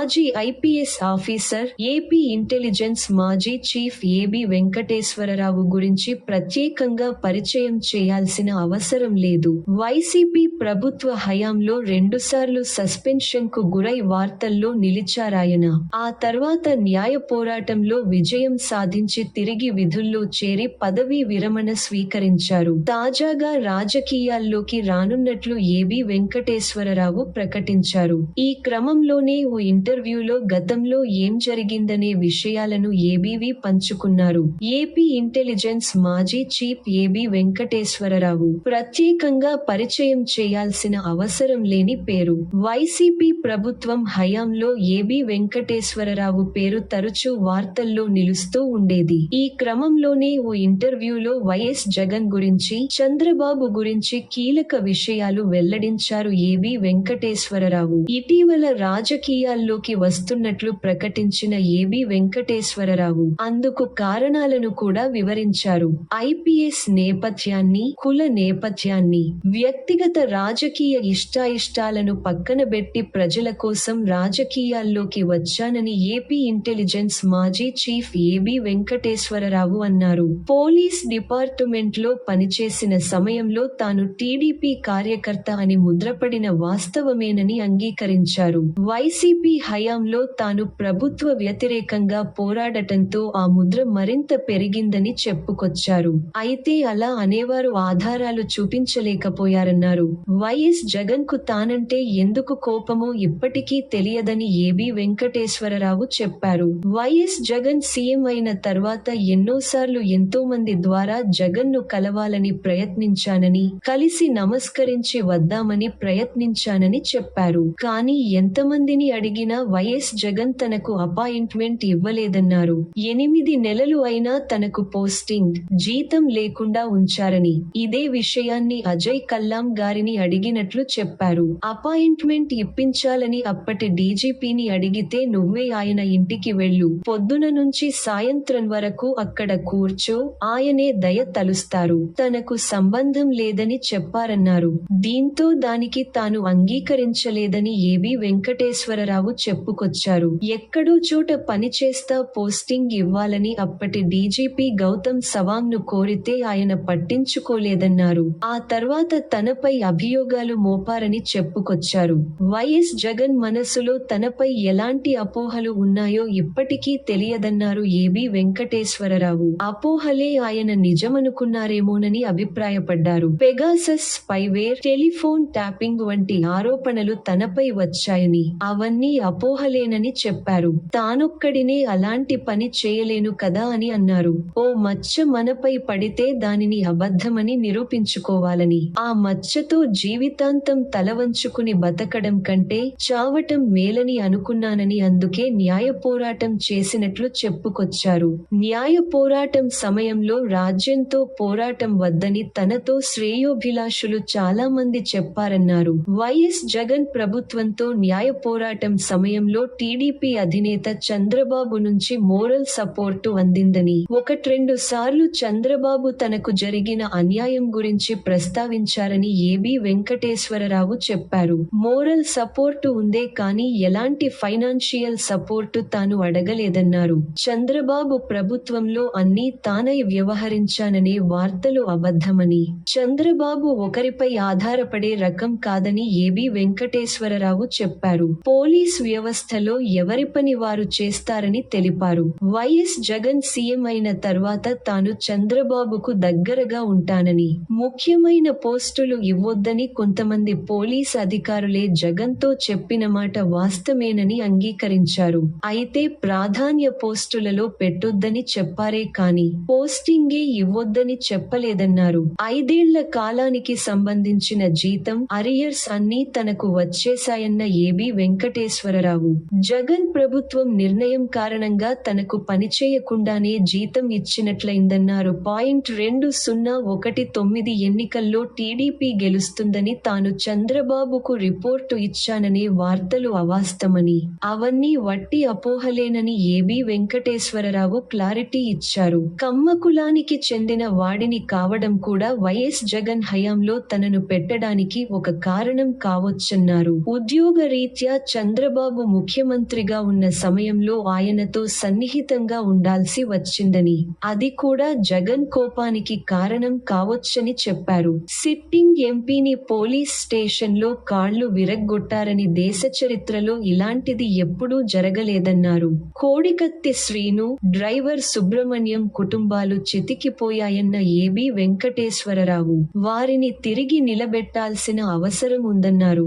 మాజీ IPS officer, AP intelligence మాజీ chief AB Venkateswararao గురించి ప్రత్యేకంగా పరిచయం చేయాల్సిన అవసరం లేదు. వైసీపీ ప్రభుత్వ హయాంలో రెండుసార్లు సస్పెన్షన్కు గురై వార్తల్లో నిలిచారాయన. ఆ తర్వాత న్యాయ పోరాటంలో విజయం సాధించి తిరిగి విధుల్లో చేరి పదవీ విరమణ స్వీకరించారు. తాజాగా రాజకీయాల్లోకి రానున్నట్లు ఏబీ వెంకటేశ్వరరావు ప్రకటించారు. ఈ క్రమంలోనే ఓ ఇంటర్వ్యూలో గతంలో ఏం జరిగిందనే విషయాలను ఏబీవీ పంచుకున్నారు. ఏపీ ఇంటెలిజెన్స్ మాజీ చీఫ్ ఏబీ వెంకటేశ్వరరావు ప్రత్యేకంగా పరిచయం చేయాల్సిన అవసరం లేని పేరు. వైసీపీ ప్రభుత్వం హయాంలో ఏబీ వెంకటేశ్వరరావు పేరు తరచూ వార్తల్లో నిలుస్తూ ఉండేది. ఈ క్రమంలోనే ఓ ఇంటర్వ్యూలో వైఎస్ జగన్ గురించి, చంద్రబాబు గురించి కీలక విషయాలు వెల్లడించారు ఏబీ వెంకటేశ్వరరావు. ఇటీవల రాజకీయాల్లోకి వస్తున్నట్లు ప్రకటించిన ఏబీ వెంకటేశ్వరరావు అందుకు కారణాలను కూడా వివరించారు. ఐపీఎస్ నేపథ్యాన్ని, కుల నేపథ్యాన్ని, వ్యక్తిగత రాజకీయ ఇష్టాయిష్టాలను పక్కనబెట్టి ప్రజల కోసం రాజకీయాల్లోకి వచ్చానని ఏపీ ఇంటెలిజెన్స్ మాజీ చీఫ్ ఏబీ వెంకటేశ్వరరావు అన్నారు. పోలీస్ డిపార్ట్మెంట్లో పనిచేసిన సమయంలో తాను టీడీపీ కార్యకర్త అని ముద్రపడిన వాస్తవమేనని అంగీకరించారు. వైసీపీ హయాంలో తాను ప్రభుత్వ వ్యతిరేకంగా పోరాడటంతో ఆ ముద్ర మరింత పెరిగిందని చెప్పుకొచ్చారు. అయితే అలా అనేవారు ఆధారాలు చూపించలేకపోయారన్నారు. వైఎస్ జగన్ కు తానంటే ఎందుకు కోపమో ఇప్పటికీ తెలియదని ఏబీ వెంకటేశ్వరరావు చెప్పారు. వైఎస్ జగన్ సీఎం అయిన తర్వాత ఎన్నోసార్లు ఎంతో మంది ద్వారా జగన్ ను కలవాలని ప్రయత్నించానని, కలిసి నమస్కరించి వద్దామని ప్రయత్నించానని చెప్పారు. కానీ ఎంతమందిని అడిగినా వైఎస్ జగన్ తనకు అపాయింట్మెంట్ ఇవ్వలేదన్నారు. 8 నెలలు అయినా తనకు పోస్టింగ్, జీతం లేకుండా ఉంచారని, ఇదే విషయాన్ని అజయ్ కల్లాం గారిని అడిగినట్లు చెప్పారు. అపాయింట్మెంట్ ఇప్పించాలని అప్పటి డీజీపీని అడిగితే నువ్వే ఆయన ఇంటికి వెళ్ళు, పొద్దున నుంచి సాయంత్రం వరకు అక్కడ కూర్చో, ఆయనే దయ తలుస్తారు, తనకు సంబంధం లేదని చెప్పారన్నారు. దీంతో దానికి తాను అంగీకరించలేదని ఏబీ వెంకటేశ్వరరావు చెప్పుకొచ్చారు. ఎక్కడో చోట పనిచేస్తా పోస్టింగ్ ఇవ్వాలని అప్పటి డీజీపీ గౌతమ్ సవాంగ్ ను కోరితే ఆయన పట్టించుకోలేదన్నారు. ఆ తర్వాత తనపై అభియోగాలు మోపారని చెప్పుకొచ్చారు. వైఎస్ జగన్ మనసులో తనపై ఎలాంటి అపోహలు ఉన్నాయో ఇప్పటికీ తెలియదన్నారు ఏబీ వెంకటేశ్వరరావు. అపోహలే ఆయన నిజమనుకున్నారేమోనని అభిప్రాయపడ్డారు. పెగాసస్ స్పైవేర్, టెలిఫోన్ ట్యాపింగ్ వంటి ఆరోపణలు తనపై వచ్చాయని, అవన్నీ అపోహలేనని చెప్పారు. తానొక్కడినే అలాంటి పని చేయలేను కదా అని అన్నారు. ఓ మచ్చ మనపై పడితే దానిని అబద్ధమని నిరూపించుకోవాలని, ఆ మచ్చతో జీవితాంతం తలవంచుకుని బతకడం కంటే చావటం మేలని అనుకున్నానని, అందుకే న్యాయ పోరాటం చేసినట్లు చెప్పుకొచ్చారు. న్యాయ పోరాటం సమయంలో రాజ్యంతో పోరాటం వద్దని తనతో శ్రేయోభిలాషులు చాలా మంది చెప్పారన్నారు. వైఎస్ జగన్ ప్రభుత్వంతో న్యాయ పోరాటం సమయంలో టీడీపీ అధినేత చంద్రబాబు నుంచి మోరల్ సపోర్టు అందిందని, 1-2 సార్లు చంద్రబాబు తనకు జరిగిన అన్యాయం గురించి ప్రస్తావించారని ఏబీ వెంకటేశ్వరరావు చెప్పారు. మోరల్ సపోర్టు ఉందే కానీ ఎలాంటి ఫైనాన్షియల్ సపోర్టు తాను అడగలేదన్నారు. చంద్రబాబు ప్రభుత్వంలో అన్నీ తానై వ్యవహరించాననే వార్తలు అబద్ధమని, చంద్రబాబు ఒకరిపై ఆధారపడే రకం కాదని ఏబీ వెంకటేశ్వరరావు చెప్పారు. పోలీస్ వ్యవస్థలో ఎవరి పని వారు చేస్తారని తెలిపారు. వైఎస్ జగన్ సీఎం అయిన తర్వాత తాను చంద్రబాబుకు దగ్గరగా ఉంటానని, ముఖ్యమైన పోస్టులు ఇవ్వొద్దని కొంతమంది పోలీస్ అధికారులే జగన్ తో చెప్పిన మాట వాస్తవేనని అంగీకరించారు. అయితే ప్రాధాన్య పోస్టులలో పెట్టొద్దని చెప్పారే కాని పోస్టింగే ఇవ్వొద్దని చెప్పలేదన్నారు. 5 ఏళ్ల కాలానికి సంబంధించిన జీతం, అరియర్స్ అన్నీ తనకు వచ్చేశాయన్న ఏబీ వెంకటేశ్వరరావు. జగన్ ప్రభుత్వం నిర్ణయం కారణంగా తనకు పనిచేయకుండానే జీతం ఇచ్చినట్లయిందన్నారు. 2019 ఎన్నికల్లో టీడీపీ గెలుస్తుందని తాను చంద్రబాబుకు రిపోర్టు ఇచ్చాననే వార్తలు అవాస్తవమని, అవన్నీ వట్టి అపోహలేనని ఏబీ వెంకటేశ్వరరావు క్లారిటీ ఇచ్చారు. కమ్మ కులానికి చెందిన వాడిని కావడం కూడా వైఎస్ జగన్ హయాంలో తనను పెట్టడానికి ఒక కారణం కావచ్చన్నారు. ఉద్యోగ రీత్యా చంద్రబాబు చంద్రబాబు ముఖ్యమంత్రిగా ఉన్న సమయంలో ఆయనతో సన్నిహితంగా ఉండాల్సి వచ్చిందని, అది కూడా జగన్ కోపానికి కారణం కావొచ్చని చెప్పారు. సిట్టింగ్ ఎంపీని పోలీస్ స్టేషన్లో కాళ్లు విరగ్గొట్టారని, దేశ చరిత్రలో ఇలాంటిది ఎప్పుడూ జరగలేదన్నారు. కోడికత్తి శ్రీను, డ్రైవర్ సుబ్రహ్మణ్యం కుటుంబాలు చితికిపోయాయన్న ఏబీ వెంకటేశ్వరరావు, వారిని తిరిగి నిలబెట్టాల్సిన అవసరం ఉందన్నారు.